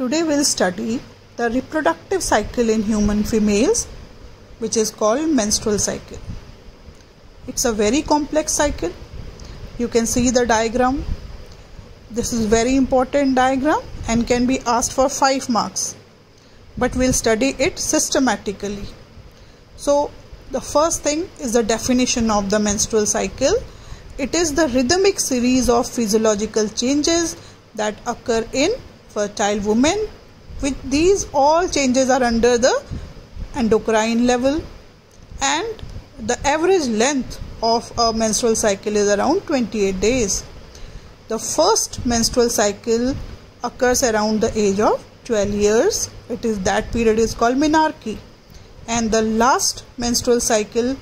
Today we'll study the reproductive cycle in human females, which is called menstrual cycle. It's a very complex cycle. You can see the diagram. This is very important diagram and can be asked for 5 marks. But we'll study it systematically. So the first thing is the definition of the menstrual cycle. It is the rhythmic series of physiological changes that occur in fertile women. With these all changes are under the endocrine level, and the average length of a menstrual cycle is around 28 days. The first menstrual cycle occurs around the age of 12 years. That period is called menarche. And the last menstrual cycle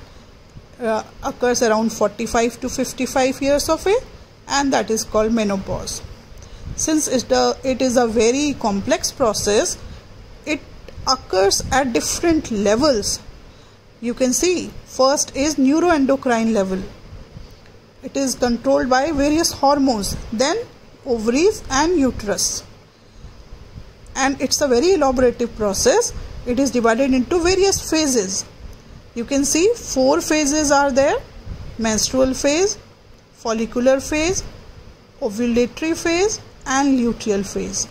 occurs around 45 to 55 years of age, and that is called menopause. Since it is a very complex process, it occurs at different levels. You can see first is neuroendocrine level. It is controlled by various hormones, then ovaries and uterus. And it's a very elaborative process. It is divided into various phases. You can see 4 phases are there: menstrual phase, follicular phase, ovulatory phase, and luteal phase.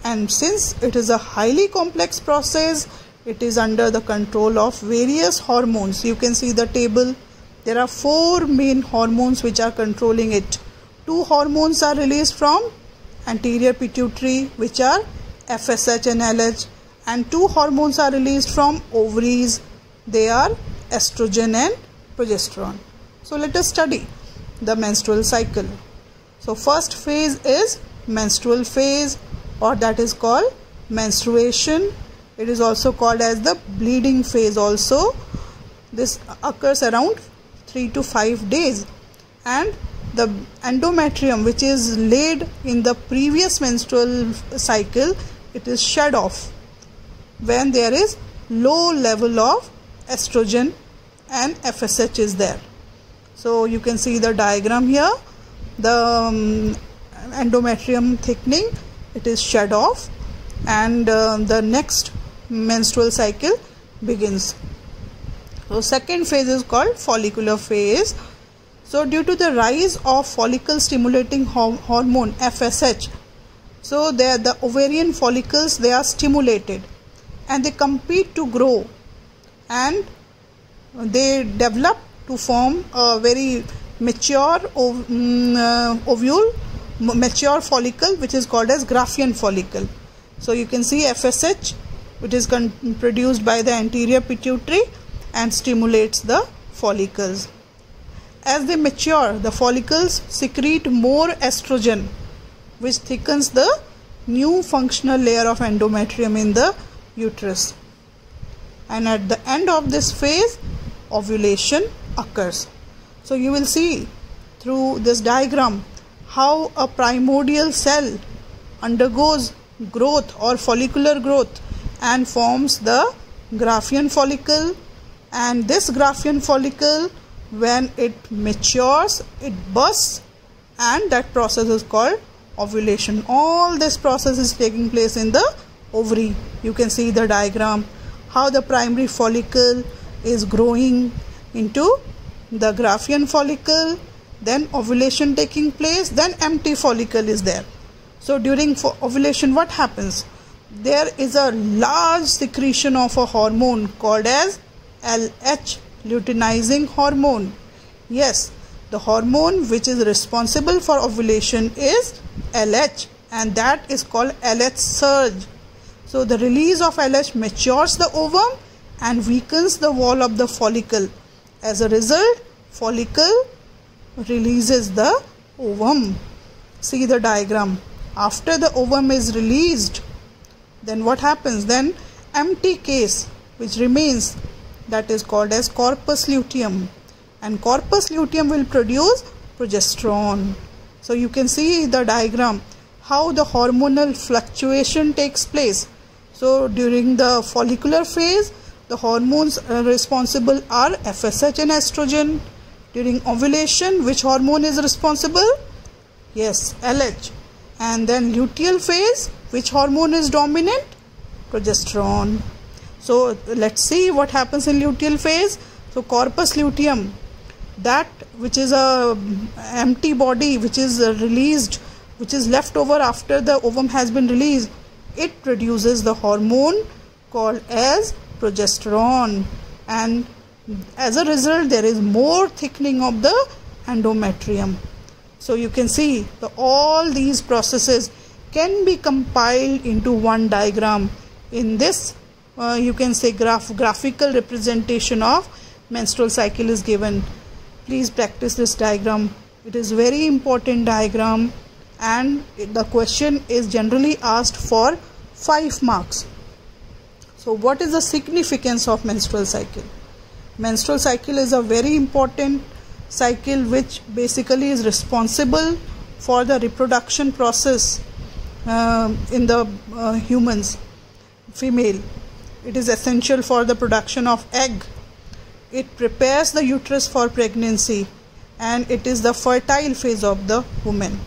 And since it is a highly complex process, it is under the control of various hormones. You can see the table. There are 4 main hormones which are controlling it. 2 hormones are released from anterior pituitary, which are FSH and LH, and 2 hormones are released from ovaries. They are estrogen and progesterone. So let us study the menstrual cycle. So first phase is menstrual phase, or that is called menstruation. It is also called as the bleeding phase also. This occurs around 3 to 5 days, and the endometrium, which is laid in the previous menstrual cycle, it is shed off when there is low level of estrogen and FSH is there. So you can see the diagram here. The endometrium thickening, it is shed off, and the next menstrual cycle begins. So second phase is called follicular phase. So due to the rise of follicle stimulating hormone FSH, so the ovarian follicles, they are stimulated and they compete to grow, and they develop to form a very mature mature follicle, which is called as Graafian follicle. So you can see FSH, which is produced by the anterior pituitary and stimulates the follicles. As they mature, the follicles secrete more estrogen, which thickens the new functional layer of endometrium in the uterus. And at the end of this phase, ovulation occurs. So you will see through this diagram how a primordial cell undergoes growth or follicular growth and forms the Graafian follicle. And this Graafian follicle, when it matures, it bursts, and that process is called ovulation. All this process is taking place in the ovary. You can see the diagram how the primary follicle is growing into the Graafian follicle, then ovulation taking place, then empty follicle is there. So during ovulation, what happens? There is a large secretion of a hormone called as LH, luteinizing hormone. Yes, the hormone which is responsible for ovulation is LH, and that is called LH surge. So the release of LH matures the ovum and weakens the wall of the follicle. As a result, follicle releases the ovum. See the diagram. After the ovum is released, then what happens? Then empty case which remains, that is called as corpus luteum, and corpus luteum will produce progesterone. So you can see the diagram how the hormonal fluctuation takes place. So during the follicular phase, the hormones responsible are FSH and estrogen. During ovulation, which hormone is responsible? Yes, LH. And then luteal phase, Which hormone is dominant? Progesterone. So let's see what happens in luteal phase. So corpus luteum, that which is a empty body which is released, which is left over after the ovum has been released, it produces the hormone called as progesterone, and as a result there is more thickening of the endometrium. So you can see all these processes can be compiled into one diagram. In this you can say graphical representation of menstrual cycle is given. Please practice this diagram. It is very important diagram, and the question is generally asked for 5 marks. So what is the significance of menstrual cycle? Menstrual cycle is a very important cycle which basically is responsible for the reproduction process in the humans, female. It is essential for the production of egg. It prepares the uterus for pregnancy, and it is the fertile phase of the woman.